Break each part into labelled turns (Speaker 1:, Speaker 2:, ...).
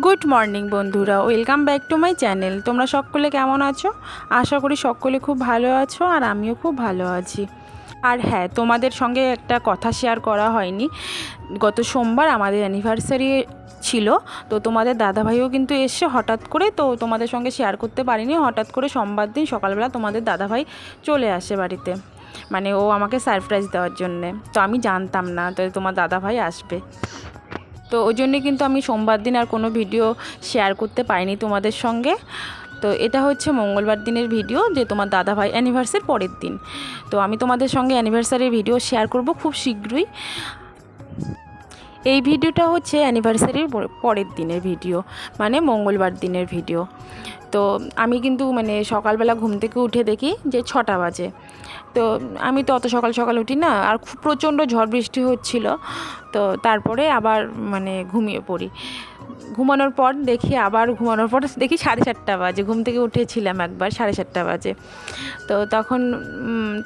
Speaker 1: Good morning বন্ধুরা, welcome back to my channel. তোমরা সকলে কেমন আছো? আশা করি সকলে খুব ভালো আছো, আর আমিও খুব ভালো আছি। আর হ্যাঁ, তোমাদের সঙ্গে একটা কথা শেয়ার করা হয়নি। গত সোমবার আমাদের অ্যানিভার্সারি ছিল, তো তোমাদের দাদাভাইও কিন্তু এসে হঠাৎ করে, তো তোমাদের সঙ্গে শেয়ার করতে পারিনি। হঠাৎ করে সোমবার দিন সকালবেলা তোমাদের দাদাভাই চলে আসে বাড়িতে, মানে ও আমাকে সারপ্রাইজ দেওয়ার জন্যে। তো আমি জানতাম না তো তোমার দাদাভাই আসবে, তো ওই জন্যে কিন্তু আমি সোমবার দিন আর কোনো ভিডিও শেয়ার করতে পারিনি তোমাদের সঙ্গে। তো এটা হচ্ছে মঙ্গলবার দিনের ভিডিও, যে তোমার দাদাভাই অ্যানিভার্সারির পরের দিন। তো আমি তোমাদের সঙ্গে অ্যানিভার্সারির ভিডিও শেয়ার করব খুব শীঘ্রই। এই ভিডিওটা হচ্ছে অ্যানিভার্সারির পরের দিনের ভিডিও, মানে মঙ্গলবার দিনের ভিডিও। তো আমি কিন্তু মানে সকালবেলা ঘুম থেকে উঠে দেখি যে 6টা বাজে। তো আমি তো অত সকাল সকাল উঠি না, আর খুব প্রচণ্ড ঝড় বৃষ্টি হচ্ছিল। তো তারপরে আবার মানে ঘুমিয়ে পড়ি। ঘুমানোর পর দেখি 4:30 বাজে। ঘুম থেকে উঠেছিলাম একবার 7:30 বাজে। তো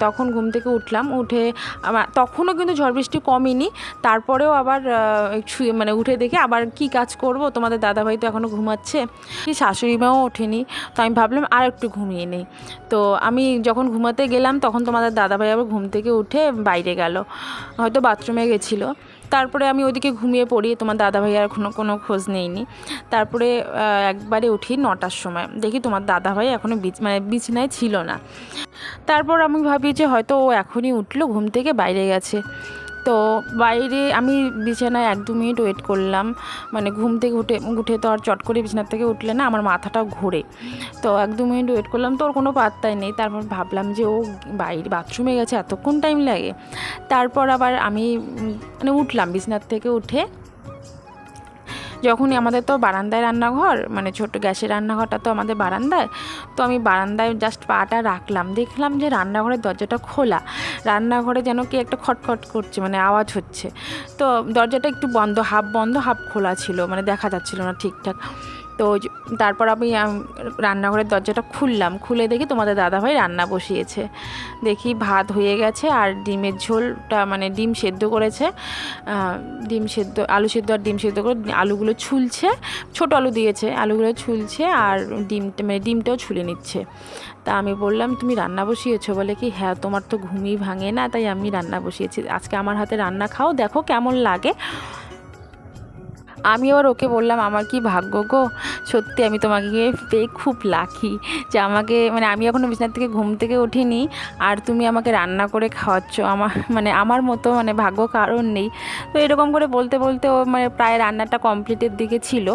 Speaker 1: তখন ঘুম থেকে উঠলাম, উঠে আবার তখনও কিন্তু ঝড় বৃষ্টি কমেনি। তারপরেও আবার শুয়ে মানে উঠে দেখি আবার কি কাজ করব, তোমাদের দাদাভাই তো এখনও ঘুমাচ্ছে, শাশুড়ি মাও ওঠেনি। তো আমি ভাবলাম আর একটু ঘুমিয়ে নেই। তো আমি যখন ঘুমাতে গেলাম তখন তোমাদের দাদাভাই আবার ঘুম থেকে উঠে বাইরে গেল, হয়তো বাথরুমে গেছিলো। তারপরে আমি ওইদিকে ঘুমিয়ে পড়ি, তোমার দাদাভাই আর কোনো খোঁজ নেইনি। তারপরে একবারে উঠি 9টার সময়, দেখি তোমার দাদাভাই এখনও বিছানায় ছিল না। তারপর আমি ভাবি যে হয়তো ও এখনই উঠলো ঘুম থেকে, বাইরে গেছে। তো বাইরে আমি বিছানায় 1-2 মিনিট ওয়েট করলাম, মানে ঘুম থেকে উঠে তো আর চট করে বিছানার থেকে উঠলে না, আমার মাথাটাও ঘোরে। তো 1-2 মিনিট ওয়েট করলাম, তো ওর কোনো পাত্তাই নেই। তারপর ভাবলাম যে ও বাইরে বাথরুমে গেছে, এতক্ষণ টাইম লাগে। তারপর আবার আমি মানে উঠলাম বিছানার থেকে, উঠে যখনই আমাদের তো বারান্দায় রান্নাঘর, মানে ছোট গ্যাসের রান্নাঘরটা তো আমাদের বারান্দায়। তো আমি বারান্দায় জাস্ট পাটা রাখলাম, দেখলাম যে রান্নাঘরের দরজাটা খোলা। রান্নাঘরে যেন কি একটা খটখট করছে, মানে আওয়াজ হচ্ছে। তো দরজাটা একটু হাফ বন্ধ হাফ খোলা ছিল, মানে দেখা যাচ্ছিল না ঠিকঠাক। তো তারপর আমি রান্নাঘরের দরজাটা খুললাম, খুলে দেখি তোমাদের দাদাভাই রান্না বসিয়েছে। দেখি ভাত হয়ে গেছে, আর ডিমের ঝোলটা মানে ডিম সেদ্ধ করেছে, আলু সেদ্ধ আর ডিম সেদ্ধ করে আলুগুলো ছুলছে। ছোট আলু দিয়েছে, আলুগুলো ছুলছে, আর ডিমটাও ছুলে নিচ্ছে। তা আমি বললাম তুমি রান্না বসিয়েছো? বলে কি হ্যাঁ, তোমার তো ঘুমই ভাঙে না, তাই আমি রান্না বসিয়েছি, আজকে আমার হাতে রান্না খাও, দেখো কেমন লাগে। আমি আবার ওকে বললাম আমার কি ভাগ্য গো, সত্যি আমি তোমাকে পেয়ে খুব লাকি, যে আমাকে মানে আমি এখনও বিছানা থেকে ঘুম থেকে উঠিনি, আর তুমি আমাকে রান্না করে খাওয়াচ্ছ। আমার মতো মানে ভাগ্য কারণ নেই। তো এরকম করে বলতে বলতে ও মানে প্রায় রান্নাটা কমপ্লিটের দিকে ছিল।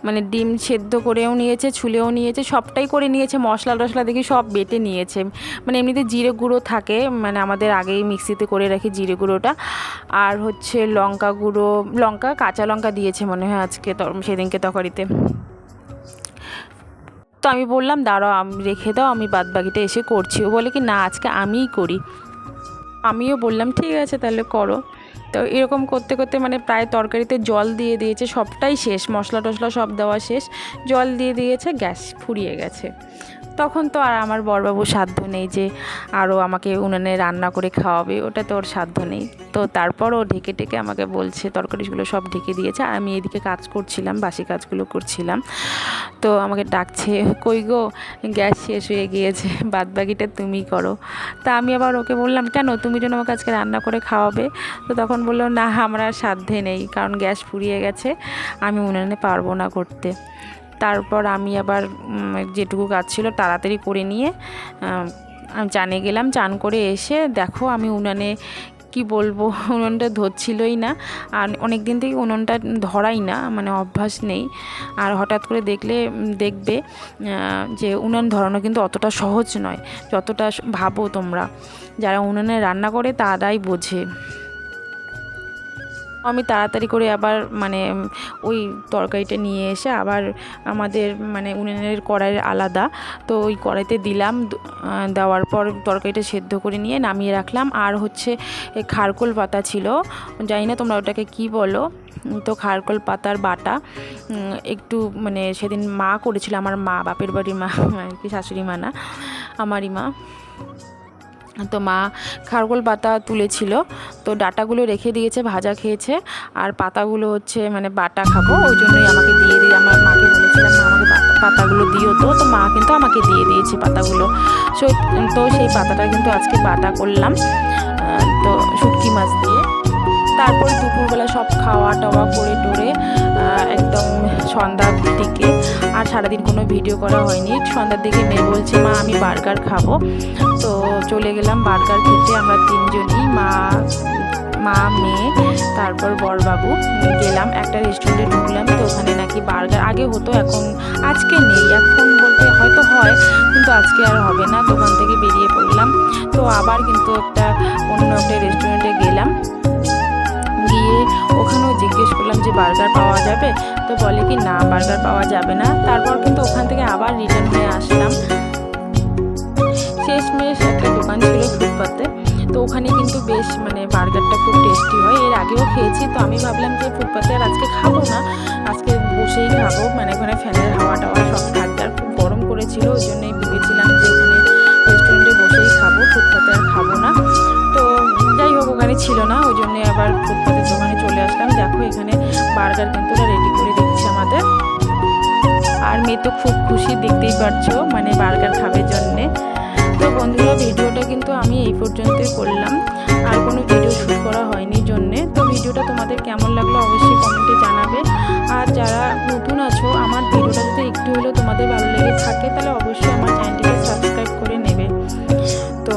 Speaker 1: মানে ডিম সেদ্ধ করেও নিয়েছে, ছুলেও নিয়েছে, সবটাই করে নিয়েছে। মশলা টশলা দেখি সব বেটে নিয়েছে। মানে এমনিতে জিরে গুঁড়ো থাকে, মানে আমাদের আগেই মিক্সিতে করে রাখি জিরে গুঁড়োটা, আর হচ্ছে কাঁচা লঙ্কা দিয়েছে মনে হয় আজকে সেদিনকে তরকারিতে। তো আমি বললাম দাঁড়াও, আমি রেখে দাও, আমি বাদবাকিটা এসে করছি। ও বলে কি না, আজকে আমিই করি। আমিও বললাম ঠিক আছে তাহলে করো। তো এরকম করতে করতে মানে প্রায় তরকারিতে জল দিয়ে দিয়েছে, সবটাই শেষ, মশলা টশলা সব দেওয়া শেষ, জল দিয়ে দিয়েছে, গ্যাস ফুরিয়ে গেছে। তখন তো আর আমার বড়বাবুর সাধ্য নেই যে আরও আমাকে উনানে রান্না করে খাওয়াবে, ওটা তো ওর সাধ্য নেই। তো তারপর ও ঢেকে ঢেকে আমাকে বলছে, তরকারিগুলো সব ঢেকে দিয়েছে, আর আমি এদিকে কাজ করছিলাম, বাসি কাজগুলো করছিলাম। তো আমাকে ডাকছে, কই গো গ্যাস শেষ হয়ে গিয়েছে, বাদবাকিটা তুমি করো। তা আমি আবার ওকে বললাম কেন, তুমি যেন আমাকে আজকে রান্না করে খাওয়াবে। তো তখন বললো না, আমার আর সাধ্যে নেই, কারণ গ্যাস ফুরিয়ে গেছে, আমি উনানে পারবো না করতে। তারপর আমি আবার যেটুকু কাজ ছিল তাড়াতাড়ি করে নিয়ে আমি চানে গেলাম। চান করে এসে দেখো আমি উনানে কি বলবো, উনুনটা ধরছিলই না। আর অনেক দিন থেকে উনুনটা ধরাই না, মানে অভ্যাস নেই। আর হঠাৎ করে দেখবে যে উনুন ধরানো কিন্তু অতটা সহজ নয়, যতটা ভাবো তোমরা। যারা উনুনে রান্না করে তারাই বোঝে। আমি তাড়াতাড়ি করে আবার মানে ওই তরকারিটা নিয়ে এসে আবার আমাদের মানে উনুনের কড়াই আলাদা, তো ওই কড়াইতে দিলাম। দেওয়ার পর তরকারিটা সেদ্ধ করে নিয়ে নামিয়ে রাখলাম। আর হচ্ছে খারকোল পাতা ছিল, জানি না তোমরা ওটাকে কি বলো। তো খারকোল পাতার বাটা একটু মানে সেদিন মা করেছিল, আমার মা, বাপের বাড়ির মা আর কি, শাশুড়ি মা না, আমারই মা। তো মা খারগোল পাতা তুলেছিল, তো ডাটাগুলো রেখে দিয়েছে, ভাজা খেয়েছে, আর পাতাগুলো হচ্ছে মানে বাটা খাবো, ওই জন্যই আমাকে দিয়ে দিয়ে, আমার মাকে বলেছিলাম মা আমাকে পাতাগুলো দিও, তো মা কিন্তু আমাকে দিয়ে দিয়েছে পাতাগুলো। তো সেই পাতাটা কিন্তু আজকে বাটা করলাম, তো শুটকি মাছ দিয়ে। তারপর দুপুরবেলা সব খাওয়া টাওয়া করে টোরে একদম সন্ধ্যার দিকে, আর সারাদিন কোনো ভিডিও করা হয়নি। সন্ধ্যার দিকে মেয়ে বলছে মা আমি বার্গার খাবো, তো চলে গেলাম বার্গার খেতে। আমরা তিনজনই, মা মেয়ে তারপর বড়বাবু গেলাম একটা রেস্টুরেন্টে ঢুকলাম। তো ওখানে নাকি বার্গার আগে হতো, আজকে নেই, এখন বলতে হয়তো হয় কিন্তু আজকে আর হবে না। দোকান থেকে বেরিয়ে পড়লাম, তো আবার কিন্তু অন্য একটা রেস্টুরেন্টে গেলাম, গিয়ে ওখানেও জিজ্ঞেস করলাম যে বার্গার পাওয়া যাবে, তো বলে কি না বার্গার পাওয়া যাবে না। তারপর কিন্তু ওখান থেকে আবার রিটার্ন হয়ে আসলাম। শেষমেশ একটা দোকান ছিল ফুটপাতে, তো ওখানে কিন্তু বেশ মানে বার্গারটা খুব টেস্টি হয়, এর আগেও খেয়েছি। তো আমি ভাবলাম যে ফুটপাতে আর আজকে খাবো না, আজকে বসেই খাবো, মানে ওখানে ফ্যানের হাওয়া টাওয়া সব থাকবে, আর খুব গরম করেছিল, ওই জন্যই ভেবেছিলাম যে ওখানে রেস্টুরেন্টে বসেই খাবো, ফুটপাতে আর খাবো না। তো যাই হোক ওখানে ছিল না, ওই জন্যে আবার ফুটপাতের দোকানে চলে আসলাম। দেখো এখানে বার্গার কিন্তু ওরা রেডি করে দিচ্ছে আমাদের, আর মেয়ে তো খুব খুশি, দেখতেই পারছো, মানে বার্গার খাবে জন্যে। তো বন্ধুরা ভিডিওটা কিন্তু আমি এই পর্যন্তই করলাম, আর কোনো ভিডিও শ্যুট করা হয়নি জন্যে। তো ভিডিওটা তোমাদের কেমন লাগলো অবশ্যই কমেন্টে জানাবে, আর যারা নতুন আছো আমার ভিডিওটা যদি একটু হলেও তোমাদের ভালো লেগে থাকে তাহলে অবশ্যই আমার চ্যানেলটিকে সাবস্ক্রাইব করে নেবে। তো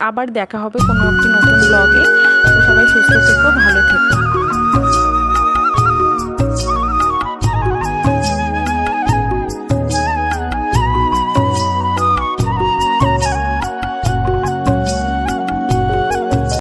Speaker 1: আবার দেখা হবে কোনো একটি নতুন ব্লগে। তো সবাই সুস্থ থেকো, ভালো থেকো।